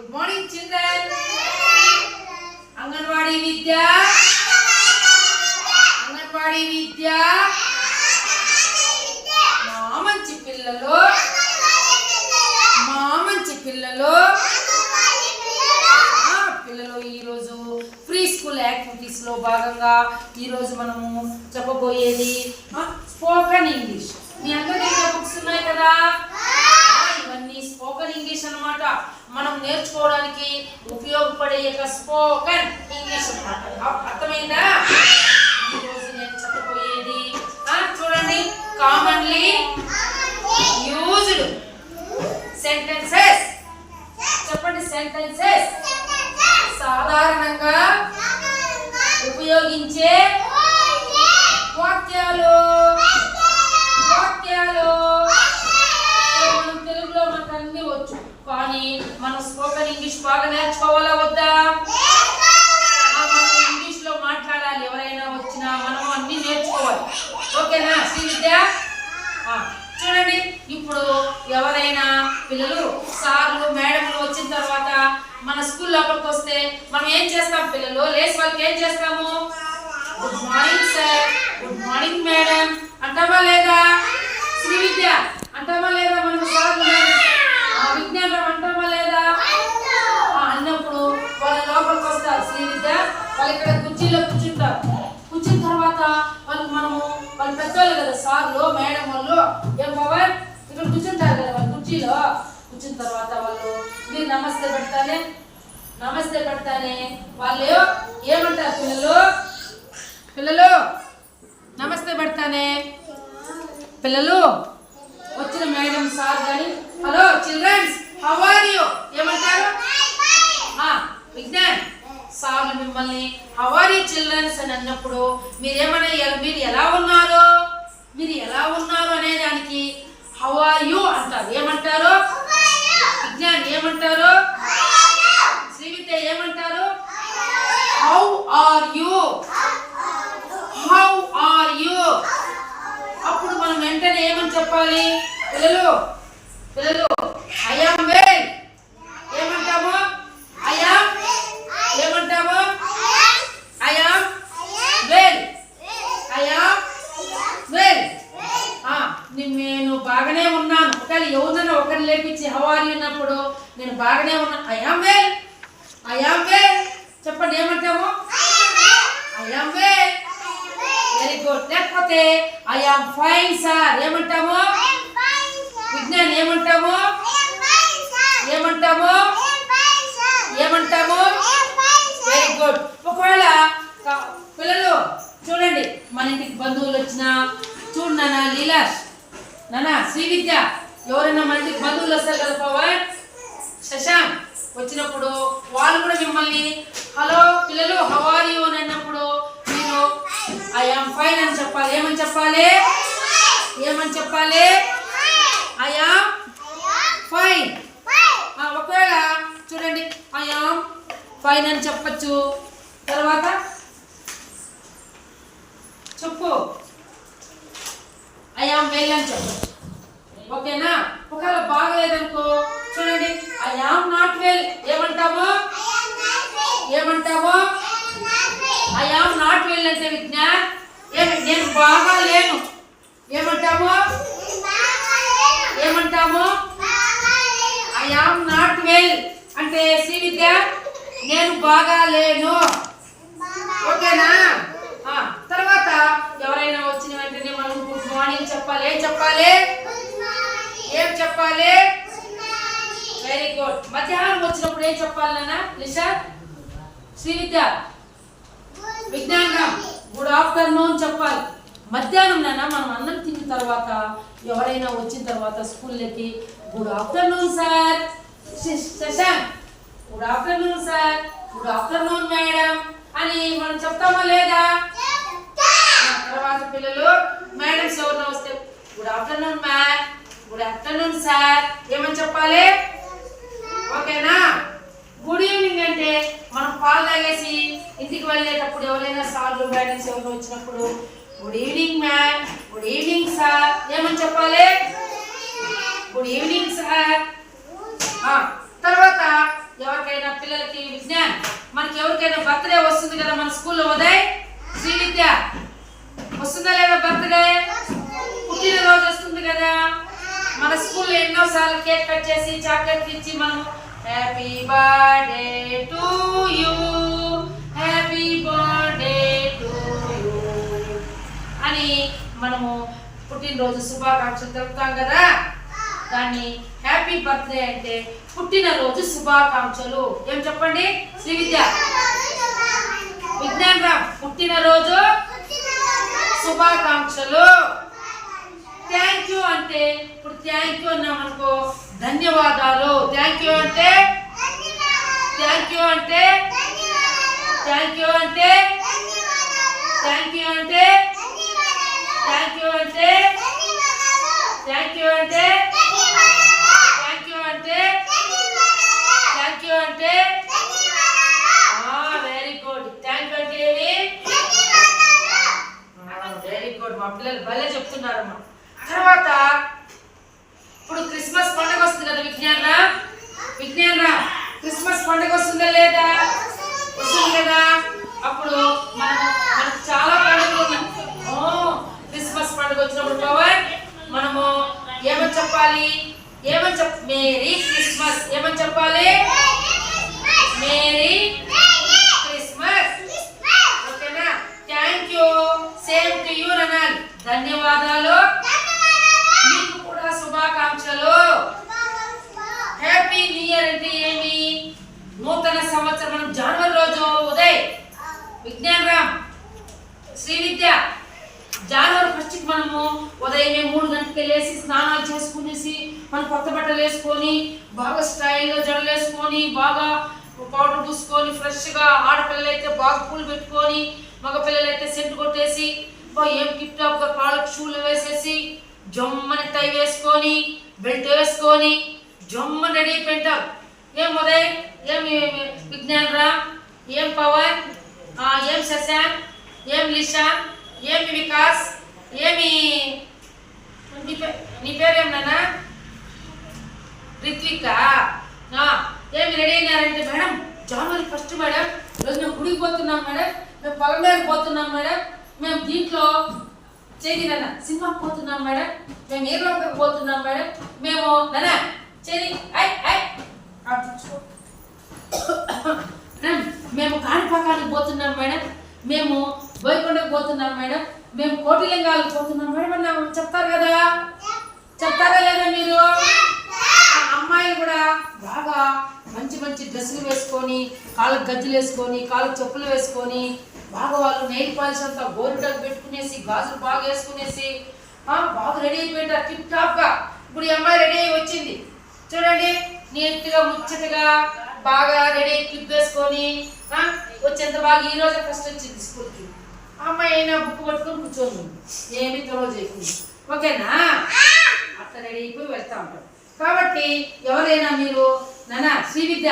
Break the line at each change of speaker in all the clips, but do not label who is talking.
Good morning, children. Anganwadi Vidya. Anganwadi Vidya. Mamanchi pillalo. Mamanchi pillalo. పిల్లలు ఈ రోజు free school activities లో భాగంగా ఈ రోజు మనము చెప్పబోయేది స్పోకెన్ ఇంగ్లీష్. మీ అందరి బుక్స్ ఉన్నాయి కదా, ఇవన్నీ స్పోకెన్ ఇంగ్లీష్ అన్నమాట. మనం నేర్చుకోవడానికి ఉపయోగపడే స్పోకెన్ ఇంగ్లీష్ అన్నమాట. అర్థమైందా? ఈ రోజు నేను చెప్పబోయేది చూడండి, కామన్లీ యూజ్డ్ సెంటెన్సెస్. చెప్పండి, సెంటెన్సెస్. సాధారణంగా ఉపయోగించే వాక్యాలు. మనం తెలుగులో మనకు అన్ని వచ్చు, కానీ మనం స్పోకెన్ ఇంగ్లీష్ బాగా నేర్చుకోవాలా వద్దా? మనం ఇంగ్లీష్ లో మాట్లాడాలి. ఎవరైనా వచ్చినా మనం అన్ని నేర్చుకోవాలి. ఓకేనా శ్రీవిద్య? చూడండి, ఇప్పుడు ఎవరైనా పిల్లలు సార్లు మేడంలు వచ్చిన తర్వాత మన స్కూల్ లోపలికి వస్తే మనం ఏం చేస్తాం? పిల్లలు లేచి వాళ్ళకి ఏం చేస్తాము? Good morning sir, good morning madam అంటామా లేదా? శ్రీవిద్య అంటామా లేదా? మనం సార్లు విజ్ఞానం అంటామా లేదా? అన్నప్పుడు వాళ్ళ లోపలికి వస్తారు. శ్రీవిద్య వాళ్ళు ఇక్కడ కుర్చీలో కూర్చుంటారు. కూర్చున్న తర్వాత వాళ్ళు పెద్దవాళ్ళు కదా, సార్లు మేడం వాళ్ళు ఏం బాబా ఇక్కడ కూర్చుంటారు కదా, వాళ్ళు కుర్చీలో కూర్చున్న తర్వాత వాళ్ళు మీరు నమస్తే పెడతానే వాళ్ళు ఏమంటారు? పిల్లలు నమస్తే పెడతానే. పిల్లలు వచ్చిన మేడం సార్ కానీ hello childrens how are you ఏమంటారు? విజ్ఞాన్ సార్లు మిమ్మల్ని హౌ ఆర్ యు చిల్డ్రన్స్ అని అన్నప్పుడు మీరు ఎలా ఉన్నారు అనే దానికి హౌ ఆర్ యు అంటారు. ఏమంటారు? విజ్ఞాన్ ఏమంటారు? శ్రీవిద్య ఏమంటారు? How are you. అప్పుడు మనం వెంటనే ఏమని చెప్పాలి? పిల్లలు ఐ యామ్ వెల్ ఏమంటాము? I am well. నేను బాగానే ఉన్నాను. ఒకవేళ ఎవరినైనా ఒకరిని లేపించి హౌ ఆర్ యు అన్నప్పుడు నేను బాగానే ఉన్నాను, ఐ యామ్ వెల్ చెప్పండి. ఏమంటాము? I am well. Very good. లేకపోతే ఐ యామ్ ఫైన్ సార్ ఏమంటాము? విజ్ఞాన్ ఏమంటాము? Very good. ఒకవేళ పిల్లలు చూడండి, మన ఇంటికి బంధువులు వచ్చినా చూడు నాన్న, లీలాష్ నాన్న, శ్రీవిద్య ఎవరైనా మన ఇంటికి బంధువులు వస్తారు కదా, పవన్ శశాంక్ వచ్చినప్పుడు వాళ్ళు కూడా మిమ్మల్ని హలో పిల్లలు హౌ ఆర్ యు అని అన్నప్పుడు మీరు ఐ యామ్ ఫైన్ అని చెప్పాలి. ఏమని చెప్పాలి? I am fine. ఒకవేళ చూడండి, ఐ యామ్ ఫైన్ అని చెప్పచ్చు. తర్వాత చెప్పు ఐ యామ్ వెల్ అని చెప్పచ్చు. ఓకేనా? ఒకవేళ బాగలేదనుకో చూడండి, ఐ యామ్ నాట్ వెల్ ఏమంటాము? ఐ యామ్ నాట్ వెల్ అంటే విజ్ఞాన్ నేను బాగా లేను ఏమంటాము? ఐ యామ్ నాట్ వెల్ అంటే శ్రీవిద్య నేను బాగా లేను. ఓకేనా? తర్వాత ఎవరైనా వచ్చిన వెంటనే మనం గుడ్ మార్నింగ్ చెప్పాలి. ఏం చెప్పాలి? Very good. మధ్యాహ్నం వచ్చినప్పుడు ఏం చెప్పాలి నాన్న? లిషా, శ్రీవిద్య, విజ్ఞానం గుడ్ ఆఫ్టర్నూన్ చెప్పాలి. మధ్యాహ్నం నాన్న మనం అన్నం తిన్న తర్వాత ఎవరైనా వచ్చిన తర్వాత స్కూల్లోకి good afternoon sir, Shashank good afternoon sir, good afternoon madam అని మనం చెప్తామా లేదా? తర్వాత పిల్లలు మేడమ్స్ ఎవరైనా వస్తే good afternoon ma'am, good afternoon sir ఏమని చెప్పాలి? ఓకేనా? గుడ్ ఈవినింగ్ అంటే మనం పాలు తాగేసి ఇంటికి వెళ్ళేటప్పుడు ఎవరైనా సార్లు మేడమ్స్ ఎవరైనా వచ్చినప్పుడు good evening ma'am, good evening sir ఏమని చెప్పాలి? Good evening sir. తర్వాత ఎవరికి ఎవరికైనా బర్త్డే వస్తుంది కదా మన స్కూల్లో ఉదయ్ శ్రీ విద్య వస్తుందా లేదా బర్త్డే పుట్టినరోజు వస్తుంది కదా మన స్కూల్లో ఎన్నోసార్లు కేక్ కట్ చేసి చాక్లెట్ ఇచ్చి మనం happy birthday to you happy birthday to you అని మనము పుట్టినరోజు శుభాకాంక్షలు తెలుపుతాం కదా దాన్ని హ్యాపీ బర్త్డే అంటే పుట్టినరోజు శుభాకాంక్షలు ఏం చెప్పండి శ్రీ విద్య విజ్ఞాన్ రామ్ పుట్టినరోజు శుభాకాంక్షలు థ్యాంక్ యూ అంటే ఇప్పుడు థ్యాంక్ యూ అన్నామనుకో ధన్యవాదాలు థ్యాంక్ యూ అంటే థ్యాంక్ యూ అంటే థ్యాంక్ యూ అంటే థ్యాంక్ యూ అంటే థ్యాంక్ యూ అంటే థ్యాంక్ యూ అంటే థ్యాంక్ యూ అంటే థ్యాంక్ యూ అంటే వెరీ గుడ్ థ్యాంక్ యూ అంటే వెరీ గుడ్ మా పిల్లలు భలే చెప్తున్నారమ్మా తర్వాత ఇప్పుడు క్రిస్మస్ పండుగ వస్తుంది కదా విజ్ఞాన క్రిస్మస్ పండుగ వస్తుందా లేదా వస్తుంది కదా అప్పుడు మనకు చాలా పండుగలు ఉన్నాయి క్రిస్మస్ పండుగ వచ్చినప్పుడు పవన్ మనము ఏమని చెప్పాలి మేరీ క్రిస్మస్ ఏమని చెప్పాలి మేరీ క్రిస్మస్ ఓకేనా thank you same to you అనాలి ధన్యవాదాలు మీకు కూడా శుభాకాంక్షలు హ్యాపీ న్యూ ఇయర్ అంటే ఏమి నూతన సంవత్సరం మనం జనవరి రోజు ఉదయ్ విజ్ఞాన్ రామ్ శ్రీ విద్య జనవరి ఫస్ట్ కి మనము ఉదయమే 3 గంటలకి లేచి స్నానాలు చేసుకునేసి మనం కొత్త బట్టలు వేసుకొని బాగా స్టైల్గా జడలు వేసుకొని బాగా పౌడర్ పూసుకొని ఫ్రెష్గా ఆడపిల్లలు అయితే బాగా పూలు పెట్టుకొని మగపిల్లలు అయితే సెంటు కొట్టేసి ఏం టిప్ టాప్గా కాళ్ళకి షూలు వేసేసి జమ్మని టై వేసుకొని బెల్ట్ వేసుకొని జమ్మని రెడీ అయిపోయింటాం ఏం ఉదయ్ ఏం విజ్ఞాన్ రామ్ ఏం పవన్ ఏం శశాంక్ ఏం లిషాన్ ఏమి వికాస్ ఏమి నీ పేరేం నాన్న రిత్విక ఏమి రెడీ అయినారంటే మేడం జనవరి ఫస్ట్ మేడం ఈరోజు మేము గుడికి పోతున్నాం మేడం మేము పొలంగారికి పోతున్నాం మేడం మేము దీంట్లో చేరి నాన్న సినిమాకి పోతున్నాం మేడం మేము ఏర్లోకి పోతున్నాం మేడం మేము నాన్న చేరి మేము కాణిపాకానికి పోతున్నాం మేడం మేము బోయకొండకు పోతున్నాం మేడం మేము కోటిలింగాలకు పోతున్నాం మేడం అని చెప్తారు కదా చెప్తారా లేదా మీరు అమ్మాయిలు కూడా బాగా మంచి మంచి డ్రెస్సులు వేసుకొని కాళ్ళకు గజ్జలు వేసుకొని కాళ్ళకు చెప్పులు వేసుకొని బాగా వాళ్ళు నెయిల్ పాలిష్ అంతా గోరుటకు పెట్టుకునేసి గాజులు బాగా వేసుకునేసి బాగా రెడీ అయిపోయింటారు టిప్ టాప్గా ఇప్పుడు ఈ అమ్మాయి రెడీ అయి వచ్చింది చూడండి నీట్గా ముచ్చటగా బాగా రెడీ క్లిప్ వేసుకొని వచ్చేంత బాగా ఈ రోజు ఫస్ట్ వచ్చింది స్కూల్కి అమ్మాయి అయినా బుక్ పట్టుకొని కూర్చొని ఏమి త్వరలో చేయకుండా ఓకేనా అట్లా రెడీ అయిపోయి వెళ్తా ఉంటాం కాబట్టి ఎవరైనా మీరు నాన్న శ్రీ విద్య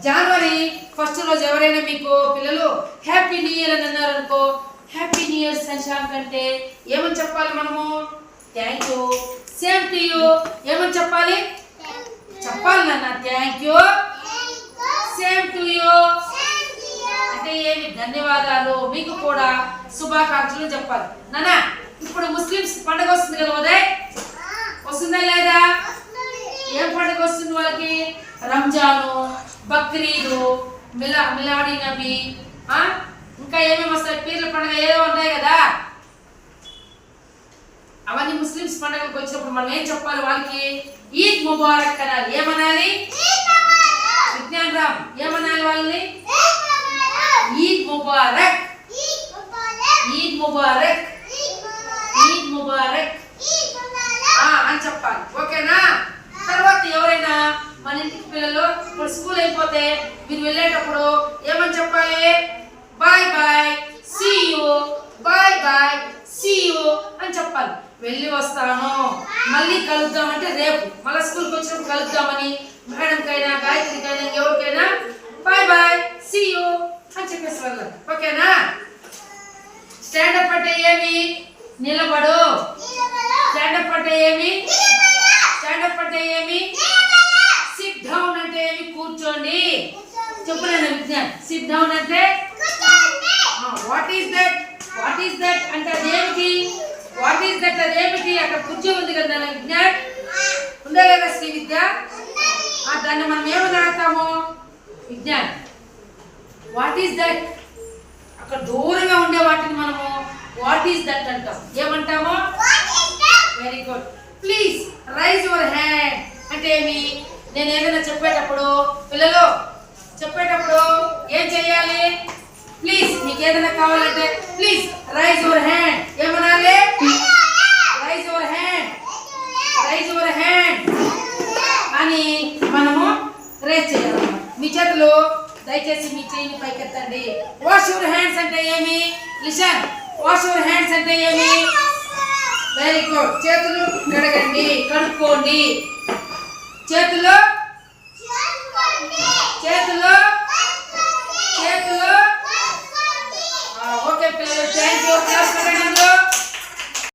జనవరి ఫస్ట్ రోజు ఎవరైనా మీకు పిల్లలు హ్యాపీ న్యూ ఇయర్ అని అన్నారు అనుకో హ్యాపీ న్యూ ఇయర్ శశాంక్ అంటే ఏమని చెప్పాలి మనము thank you same to you ఏమని చెప్పాలి నాన్న thank you same to you అంటే ఏమి ధన్యవాదాలు మీకు కూడా శుభాకాంక్షలు చెప్పాలి నాన్న ఇప్పుడు ముస్లిమ్స్ పండుగ వస్తుంది కదా ఉదయ్ వస్తుందా లేదా ఏం పండుగ వస్తుంది వాళ్ళకి రంజాను బక్రీదు మిలాడి నబీ ఇంకా ఏమేమి వస్తాయి పీర్ల పండుగ ఏదో ఉన్నాయి కదా అవన్నీ ముస్లిమ్స్ పండుగలకు వచ్చినప్పుడు మనం ఏం చెప్పాలి వాళ్ళకి ఈద్ ముబారక్ అనాలి ఏమనాలి విజ్ఞాన్ రామ్ ఏమనాలి వాళ్ళని ఈద్ ముబారక్ ఈద్ ముబారక్ ఈద్ ముబారక్ అని చెప్పాలి ఓకేనా తర్వాత ఎవరైనా మన ఇంటికి పిల్లలు ఇప్పుడు స్కూల్ అయిపోతే మీరు వెళ్ళేటప్పుడు ఏమని చెప్పాలి bye bye see you bye bye see you అని చెప్పాలి వెళ్ళి వస్తాను మళ్ళీ కలుద్దామంటే రేపు మళ్ళీ స్కూల్కి వచ్చినప్పుడు కలుద్దామని మేడంకైనా గాయత్రికైనా ఎవరికైనా బాయ్ బాయ్ సీ యూ అని చెప్పేసి వెళ్ళాలి ఓకేనా స్టాండప్ అంటే ఏమి నిలబడు స్టాండప్ అంటే ఏమి సిట్ డౌన్ అంటే ఏమి కూర్చోండి చెప్పులు డౌన్ అంటే వాట్ ఈస్ దట్ అంటే అదేమిటి? వాట్ ఈస్ దట్ అదేమిటి? అక్కడ కుర్చీ ఉంది కదా విజ్ఞాన్, ఉందా లేదా శ్రీ విద్య? దాన్ని మనం ఏమని అడుగుతాము విజ్ఞాన్? What is that? అక్కడ దూరంగా ఉండే వాటిని మనము వాట్ ఈస్ దట్ అంటాం. ఏమంటాము? Very good. Please rise your hand అంటే ఏమి? నేను ఏదైనా చెప్పేటప్పుడు పిల్లలు చెప్పేటప్పుడు ఏం చేయాలి? ప్లీజ్ మీకు ఏదైనా కావాలంటే ప్లీజ్ రైజ్ యువర్ హ్యాండ్ ఏమనాలి? Rise your hand, rise your hand అని మనము రేజ్ చేయాలి. మీ చేతులు దయచేసి మీ చేయిని పైకెత్తండి. వాష్ యువర్ హ్యాండ్స్ అంటే ఏమి? లిసన్, వాష్ యువర్ హ్యాండ్స్ అంటే ఏమి? Very good. చేతులు కడగండి, కడుక్కోండి. చేతులు చేతులు చేతులు ఓకే పిల్లలు, థ్యాంక్ యూ. క్లాస్